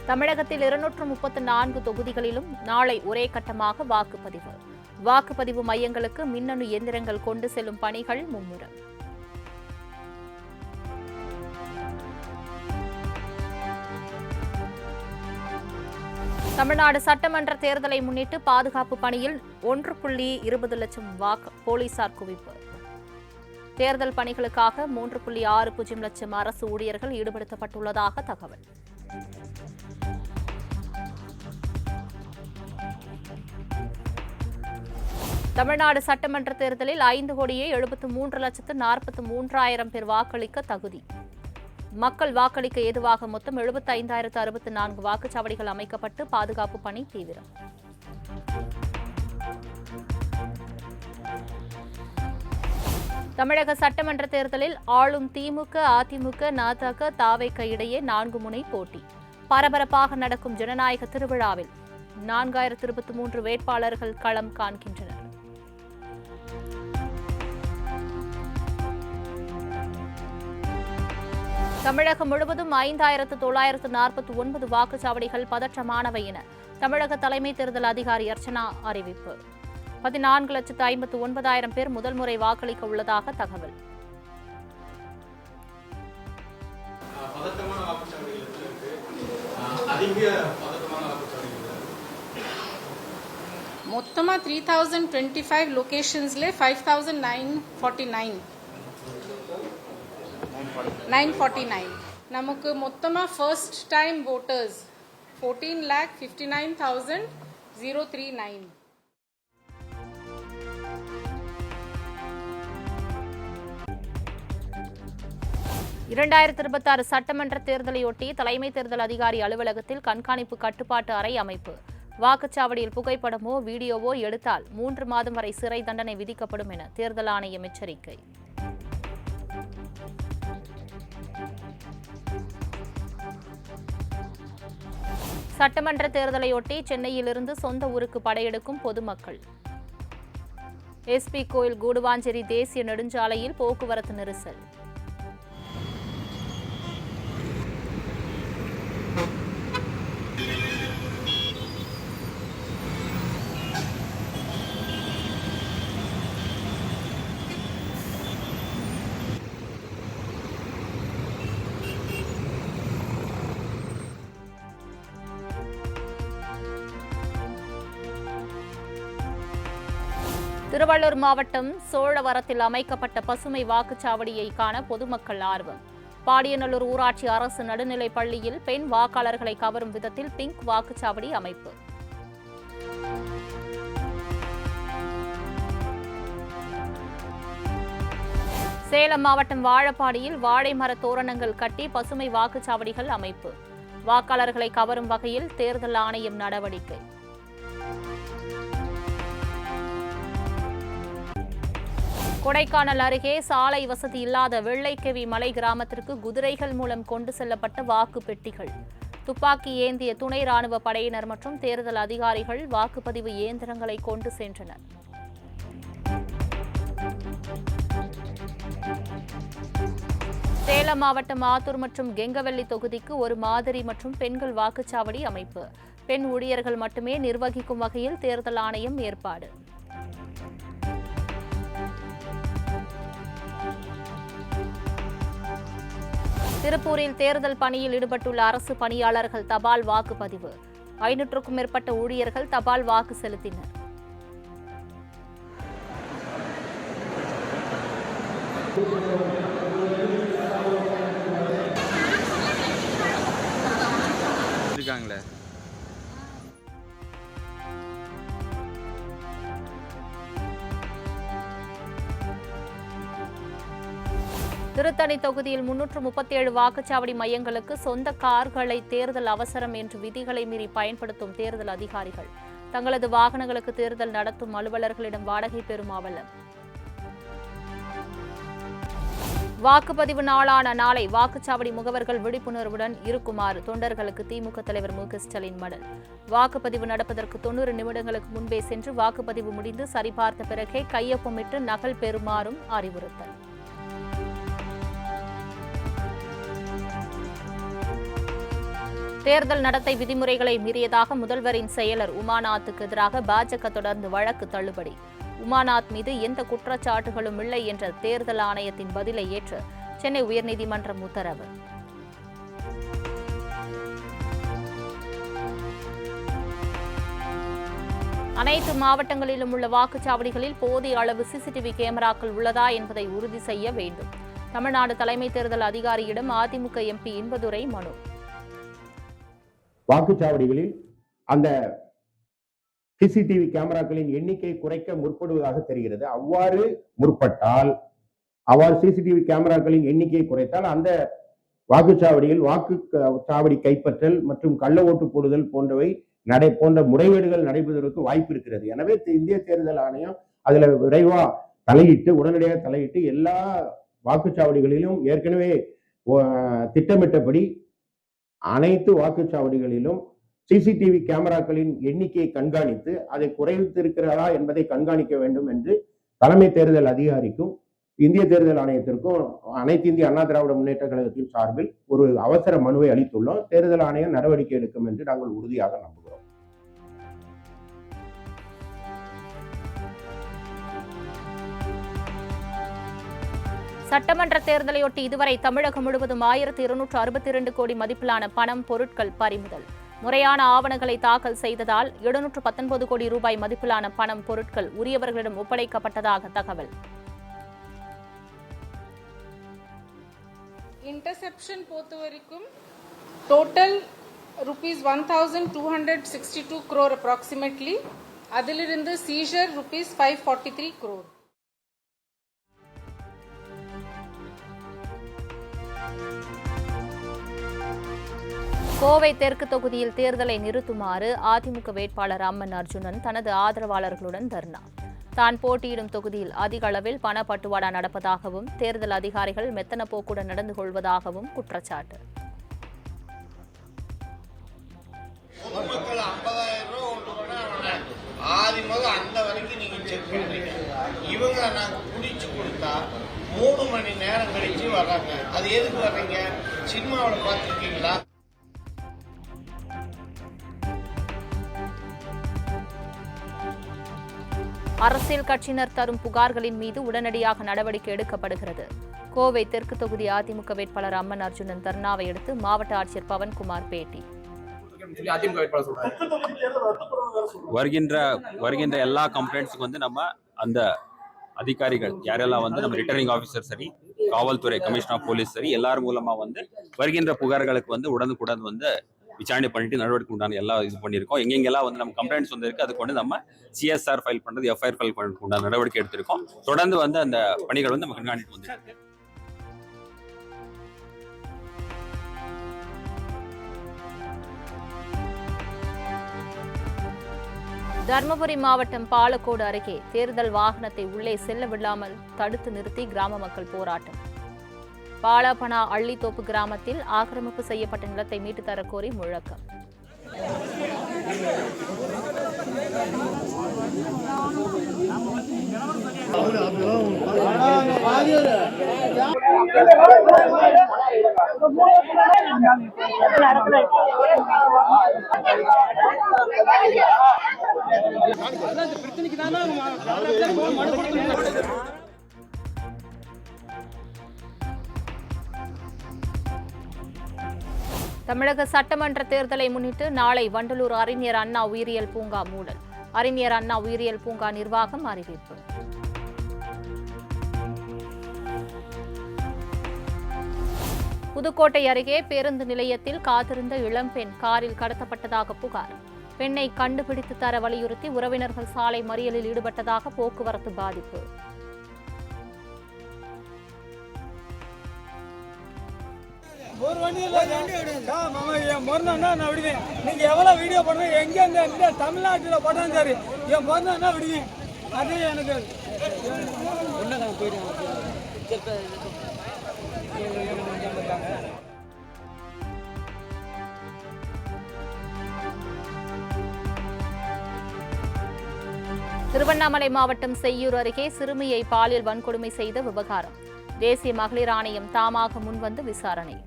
தமிழகத்தில் 234 தொகுதிகளிலும் நாளை ஒரே கட்டமாக வாக்குப்பதிவு. வாக்குப்பதிவு மையங்களுக்கு மின்னணு இயந்திரங்கள் கொண்டு செல்லும் பணிகள் மும்முரம். தமிழ்நாடு சட்டமன்ற தேர்தலை முன்னிட்டு பாதுகாப்பு பணியில் 1.20 லட்சம் போலீசார் குவிப்பு. தேர்தல் பணிகளுக்காக 3.60 லட்சம் அரசு ஊழியர்கள் ஈடுபடுத்தப்பட்டுள்ளதாக தகவல். தமிழ்நாடு சட்டமன்ற தேர்தலில் 5,73,43,000 பேர் வாக்களிக்க தகுதி. மக்கள் வாக்களிக்க ஏதுவாக மொத்தம் 75,064 வாக்குச்சாவடிகள் அமைக்கப்பட்டு பாதுகாப்பு பணி தீவிரம். தமிழக சட்டமன்ற தேர்தலில் ஆளும் திமுக, அதிமுக, நதக, தவேக இடையே 4 முனை போட்டி. பரபரப்பாக நடக்கும் ஜனநாயக திருவிழாவில் 4023 வேட்பாளர்கள் களம் காண்கின்றனர். தமிழகம் முழுவதும் 5,949 வாக்குச்சாவடிகள் பதற்றமானவை என தமிழக தலைமை தேர்தல் அதிகாரி அர்ச்சனா அறிவிப்பு. 14,59,000 பேர் முதல் முறை வாக்களிக்க உள்ளதாக தகவல். மொத்தமா 3025 லொகேஷன்ஸ்ல 5949 நமக்கு மொத்தமா ஃபர்ஸ்ட் டைம் வோட்டர்ஸ் 14,59,039. இரண்டாயிரத்தி 26 சட்டமன்ற தேர்தலையொட்டி தலைமை தேர்தல் அதிகாரி அலுவலகத்தில் கண்காணிப்பு கட்டுப்பாட்டு அறை அமைப்பு. வாக்குச்சாவடியில் புகைப்படமோ வீடியோவோ எடுத்தால் 3 மாதம் வரை சிறை தண்டனை விதிக்கப்படும் என தேர்தல் ஆணையம் எச்சரிக்கை. சட்டமன்ற தேர்தலையொட்டி சென்னையிலிருந்து சொந்த ஊருக்கு படையெடுக்கும் பொதுமக்கள். எஸ்பி கோயில் கூடுவாஞ்சேரி தேசிய நெடுஞ்சாலையில் போக்குவரத்து நெரிசல். திருவள்ளூர் மாவட்டம் சோழவரத்தில் அமைக்கப்பட்ட பசுமை வாக்குச்சாவடியை காண பொதுமக்கள் ஆர்வம். பாடியநல்லூர் ஊராட்சி அரசு நடுநிலைப் பள்ளியில் பெண் வாக்காளர்களை கவரும் விதத்தில் பிங்க் வாக்குச்சாவடி அமைப்பு. சேலம் மாவட்டம் வாழப்பாடியில் வாழை மர தோரணங்கள் கட்டி பசுமை வாக்குச்சாவடிகள் அமைப்பு. வாக்காளர்களை கவரும் வகையில் தேர்தல் ஆணையம் நடவடிக்கை. கொடைக்கானல் அருகே சாலை வசதி இல்லாத வெள்ளைக்கவி மலை கிராமத்திற்கு குதிரைகள் மூலம் கொண்டு செல்லப்பட்ட வாக்கு பெட்டிகள். துப்பாக்கி ஏந்திய துணை ராணுவ படையினர் மற்றும் தேர்தல் அதிகாரிகள் வாக்குப்பதிவு இயந்திரங்களை கொண்டு சென்றனர். சேலம் மாவட்டம் ஆத்தூர் மற்றும் கெங்கவல்லி தொகுதிக்கு ஒரு மாதிரி மற்றும் பெண்கள் வாக்குச்சாவடி அமைப்பு. பெண் ஊழியர்கள் மட்டுமே நிர்வகிக்கும் வகையில் தேர்தல் ஆணையம் ஏற்பாடு. திருப்பூரில் தேர்தல் பணியில் ஈடுபட்டுள்ள அரசு பணியாளர்கள் தபால் வாக்குப்பதிவு. 500க்கும் மேற்பட்ட ஊழியர்கள் தபால் வாக்கு செலுத்தினர். திருத்தணி தொகுதியில் 337 வாக்குச்சாவடி மையங்களுக்கு சொந்த கார்களை தேர்தல் அவசரம் என்று விதிகளை மீறி பயன்படுத்தும் தேர்தல் அதிகாரிகள். தங்களது வாகனங்களுக்கு தேர்தல் நடத்தும் அலுவலர்களிடம் வாடகை பெறும் அவலம். வாக்குப்பதிவு நாளான நாளை வாக்குச்சாவடி முகவர்கள் விழிப்புணர்வுடன் இருக்குமாறு தொண்டர்களுக்கு திமுக தலைவர் மு க ஸ்டாலின் மடல். வாக்குப்பதிவு நடப்பதற்கு 90 நிமிடங்களுக்கு முன்பே சென்று வாக்குப்பதிவு முடிந்து சரிபார்த்த பிறகே கையொப்பமிட்டு நகல் பெறுமாறும் அறிவுறுத்தல். தேர்தல் நடத்தை விதிமுறைகளை மீறியதாக முதல்வரின் செயலர் உமாநாத்துக்கு எதிராக பாஜக தொடர்ந்து வழக்கு தள்ளுபடி. உமாநாத் மீது எந்த குற்றச்சாட்டுகளும் இல்லை என்ற தேர்தல் ஆணையத்தின் பதிலை ஏற்று சென்னை உயர்நீதிமன்றம் உத்தரவு. அனைத்து மாவட்டங்களிலும் உள்ள வாக்குச்சாவடிகளில் போதிய அளவு சிசிடிவி கேமராக்கள் உள்ளதா என்பதை உறுதி செய்ய வேண்டும். தமிழ்நாடு தலைமை தேர்தல் அதிகாரியிடம் அதிமுக எம்பி இன்பதுரை மனு. வாக்குச்சாவடிகளில் அந்த சிசிடிவி கேமராக்களின் எண்ணிக்கை குறைக்க முற்படுவதாக தெரிகிறது. அவ்வாறு முற்பட்டால், அவ்வாறு சிசிடிவி கேமராக்களின் எண்ணிக்கையை குறைத்தால் அந்த வாக்குச்சாவடியில் வாக்குச்சாவடி கைப்பற்றல் மற்றும் கள்ள ஓட்டு போடுதல் போன்ற முறைகேடுகள் நடைபெறுவதற்கு வாய்ப்பு இருக்கிறது. எனவே இந்திய தேர்தல் ஆணையம் அதுல விரைவா உடனடியாக தலையிட்டு எல்லா வாக்குச்சாவடிகளிலும் ஏற்கனவே திட்டமிட்டபடி அனைத்து வாக்குச்சாவடிகளிலும் சிசிடிவி கேமராக்களின் எண்ணிக்கையை கண்காணித்து அதை குறைத்திருக்கிறதா என்பதை கண்காணிக்க வேண்டும் என்று தலைமை தேர்தல் அதிகாரிக்கும் இந்திய தேர்தல் ஆணையத்திற்கும் அனைத்து இந்திய அண்ணா திராவிட முன்னேற்ற கழகத்தின் சார்பில் ஒரு அவசர மனுவை அளித்துள்ளோம். தேர்தல் ஆணையம் நடவடிக்கை எடுக்கும் என்று நாங்கள் உறுதியாக நம்புகிறோம். சட்டமன்ற தேர்தலையொட்டி இதுவரை தமிழகம் முழுவதும் 1262 கோடி மதிப்பிலான பணம், பொருட்கள் பறிமுதல். முறையான ஆவணங்களை தாக்கல் செய்ததால் 719 கோடி ரூபாய் மதிப்பிலான பணம், பொருட்கள் உரியவர்களிடம் ஒப்படைக்கப்பட்டதாக தகவல். இன்டர்செப்ஷன் பொறுத்த வரைக்கும் டோட்டல் rupees 1262 crore approximately. அதிலிருந்து சீஷர் rupees 543 crore. கோவை தெற்கு தொகுதியில் தேர்தலை நிறுத்துமாறு அதிமுக வேட்பாளர் அம்மன் அர்ஜுனன் தனது ஆதரவாளர்களுடன் தர்ணா. தான் போட்டியிடும் தொகுதியில் அதிக அளவில் பணப்பட்டுவாடா நடப்பதாகவும் தேர்தல் அதிகாரிகள் மெத்தன போக்குடன் நடந்து கொள்வதாகவும் குற்றச்சாட்டு. இவங்க நாங்க குடிச்சு கொடுத்தா 3 மணி நேரம் கழிச்சு வர்றாங்க. அது எதுக்கு வர்றீங்க? சினிமாவில் பார்த்துருக்கீங்களா? அரசியல் கட்சியினர் தரும் புகார்களின் மீது உடனடியாக நடவடிக்கை எடுக்கப்படுகிறது. கோவை தெற்கு தொகுதி அதிமுக வேட்பாளர் அம்மன் அர்ஜுனன் தர்ணாவை அடுத்து மாவட்ட ஆட்சியர் பவன்குமார் பேட்டி. வருகின்ற எல்லா கம்ப்ளைண்ட்ஸுக்கு வந்து நம்ம அந்த அதிகாரிகள் யாரெல்லாம் வந்து நம்ம ரிட்டர்னிங் ஆஃபீஸர் சரி, காவல்துறை கமிஷனர் ஆஃப் போலீஸ் சரி, எல்லாரும் மூலமா வந்து வருகின்ற புகார்களுக்கு வந்து உடனுக்குடன் வந்து விசாரணை பண்ணிட்டு நடவடிக்கை உண்டான எல்லாம் இது பண்ணியிருக்கோம். எங்கெங்கெல்லாம் வந்து நம்ம கம்ப்ளைண்ட்ஸ் வந்திருக்கு அதுக்கு வந்து நம்ம CSR ஃபைல் பண்றது, FIR ஃபைல் பண்ணுறது உண்டான நடவடிக்கை எடுத்திருக்கோம். தொடர்ந்து வந்து அந்த பணிகள் வந்து நம்ம கண்காணிட்டு வந்துருக்கு. தருமபுரி மாவட்டம் பாலக்கோடு அருகே தேர்தல் வாகனத்தை உள்ளே செல்ல விடாமல் தடுத்து நிறுத்தி கிராம மக்கள் போராட்டம். பாலப்பனா அள்ளித்தோப்பு கிராமத்தில் ஆக்கிரமிப்பு செய்யப்பட்ட நிலத்தை மீட்டு தரக்கோரி முழக்கம். தமிழக சட்டமன்ற தேர்தலை முன்னிட்டு நாளை வண்டலூர் அறிஞர் அண்ணா உயிரியல் பூங்கா மூடல். அறிஞர் அண்ணா உயிரியல் பூங்கா நிர்வாகம் அறிவிப்பு. புதுக்கோட்டை அருகே பேருந்து நிலையத்தில் காத்திருந்த இளம்பெண் காரில் கடத்தப்பட்டதாக புகார். பெண்ணை கண்டுபிடித்து தர வலியுறுத்தி உறவினர்கள் சாலை மறியலில் ஈடுபட்டதாக போக்குவரத்து பாதிப்பு. ஒரு வண்டியில் நான் விடுவேன். நீங்க எவ்வளவு வீடியோ பண்ணுங்க, எங்க இந்த தமிழ்நாட்டில் போட்டாலும் சரி, என் பிறந்தா விடுவேன். அதே எனக்கு திருவண்ணாமலை மாவட்டம் செய்யூர் அருகே சிறுமியை பாலியல் வன்கொடுமை செய்த விவகாரம். தேசிய மகளிர் ஆணையம் தாமாக முன்வந்து விசாரணை.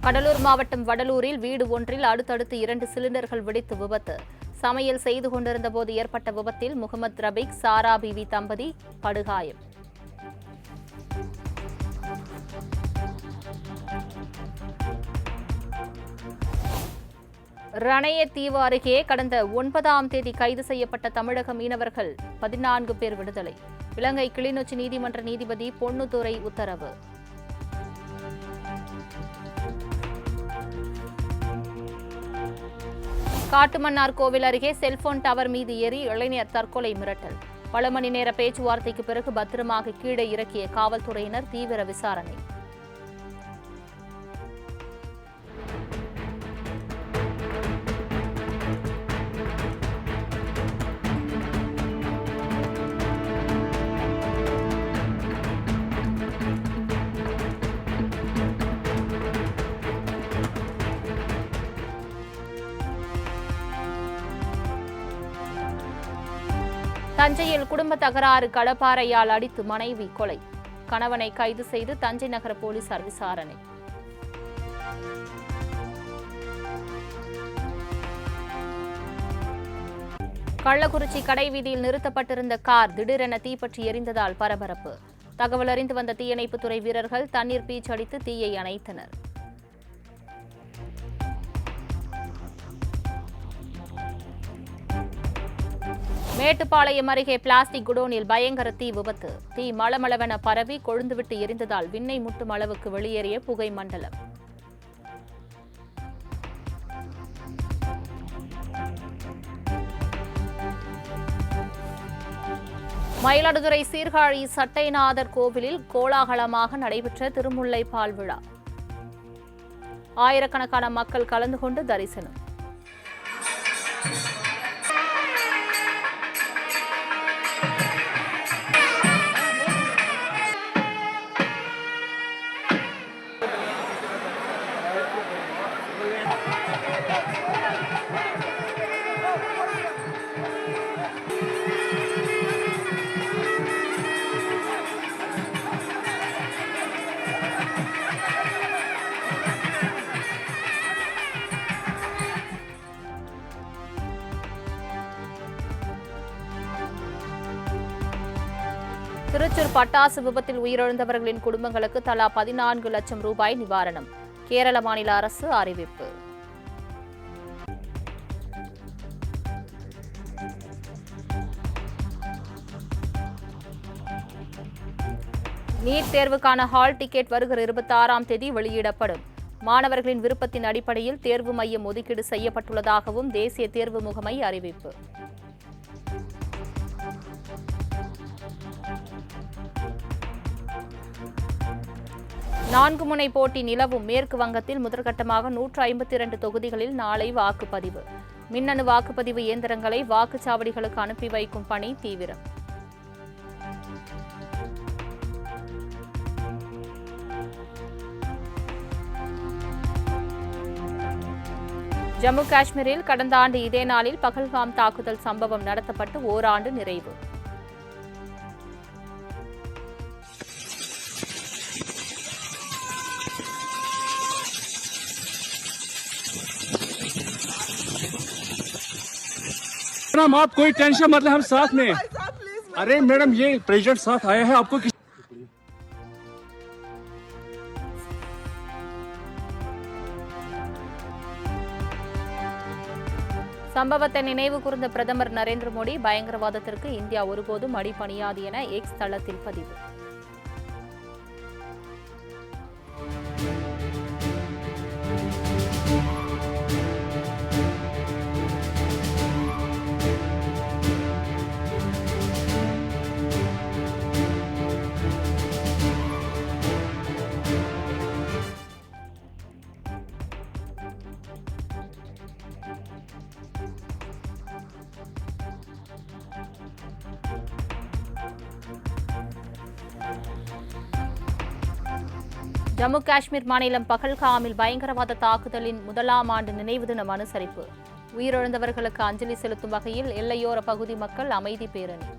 கடலூர் மாவட்டம் வடலூரில் வீடு ஒன்றில் அடுத்தடுத்து 2 சிலிண்டர்கள் வெடித்து விபத்து. சமையல் செய்து கொண்டிருந்த போது ஏற்பட்ட விபத்தில் முகமது ரபீக், சாரா பிவி தம்பதி படுகாயம். ரணயத்தீவு அருகே கடந்த 9ஆம் தேதி கைது செய்யப்பட்ட தமிழக மீனவர்கள் 14 பேர் விடுதலை. இலங்கை கிளிநொச்சி நீதிமன்ற நீதிபதி பொன்னுத்துரை உத்தரவு. காட்டுமன்னார் கோவில் அருகே செல்போன் டவர் மீது ஏறி இளைஞர் தற்கொலை மிரட்டல். பல மணி நேர பேச்சுவார்த்தைக்கு பிறகு பத்திரமாக கீழே இறக்கிய காவல்துறையினர் தீவிர விசாரணை. தஞ்சையில் குடும்ப தகராறு, களப்பாறையால் அடித்து மனைவி கொலை. கணவனை கைது செய்து தஞ்சை நகர போலீசார் விசாரணை. கள்ளக்குறிச்சி கடைவீதியில் நிறுத்தப்பட்டிருந்த கார் திடீரென தீப்பற்றி எரிந்ததால் பரபரப்பு. தகவல் அறிந்து வந்த தீயணைப்புத்துறை வீரர்கள் தண்ணீர் பீச்சடித்து தீயை அணைத்தனர். மேட்டுப்பாளையம் அருகே பிளாஸ்டிக் குடோனில் பயங்கர தீ விபத்து. தீ மளமளவென பரவி கொழுந்துவிட்டு எரிந்ததால் விண்ணை முட்டும் அளவுக்கு வெளியேறிய புகை மண்டலம். மயிலாடுதுறை சீர்காழி சட்டைநாதர் கோவிலில் கோலாகலமாக நடைபெற்ற திருமுல்லை பால் விழா. ஆயிரக்கணக்கான மக்கள் கலந்து கொண்டு தரிசனம். திருச்சூர் பட்டாசு விபத்தில் உயிரிழந்தவர்களின் குடும்பங்களுக்கு தலா 14 லட்சம் ரூபாய் நிவாரணம். கேரள மாநில அரசு அறிவிப்பு. நீட் தேர்வுக்கான ஹால் டிக்கெட் வருகிற 26ஆம் தேதி வெளியிடப்படும். மாணவர்களின் விருப்பத்தின் அடிப்படையில் தேர்வு மையம் ஒதுக்கீடு செய்யப்பட்டுள்ளதாகவும் தேசிய தேர்வு முகமை அறிவிப்பு. நான்கு முனை போட்டி நிலவும் மேற்கு வங்கத்தில் முதற்கட்டமாக 152 தொகுதிகளில் நாளை வாக்குப்பதிவு. மின்னணு வாக்குப்பதிவு இயந்திரங்களை வாக்குச்சாவடிகளுக்கு அனுப்பி வைக்கும் பணி தீவிரம். ஜம்மு காஷ்மீரில் கடந்த ஆண்டு இதே நாளில் பகல்காம் தாக்குதல் சம்பவம் நடத்தப்பட்டு ஓராண்டு நிறைவு. मैडम आप कोई टेंशन मतलब हम साथ में। अरे मैडम ये प्रेसिडेंट साथ आया है आपको சம்பவத்தை நினைவு கூர்ந்த பிரதமர் நரேந்திர மோடி, பயங்கரவாதத்திற்கு இந்தியா ஒருபோதும் அடிபணியாது என எக்ஸ் தளத்தில் பதிவு. ஜம்மு காஷ்மீர் மாநிலம் பகல்காமில் பயங்கரவாத தாக்குதலின் 1ஆம் ஆண்டு நினைவு தினம் அனுசரிப்பு. உயிரிழந்தவர்களுக்கு அஞ்சலி செலுத்தும் வகையில் எல்லையோர பகுதி மக்கள் அமைதி பேரணி.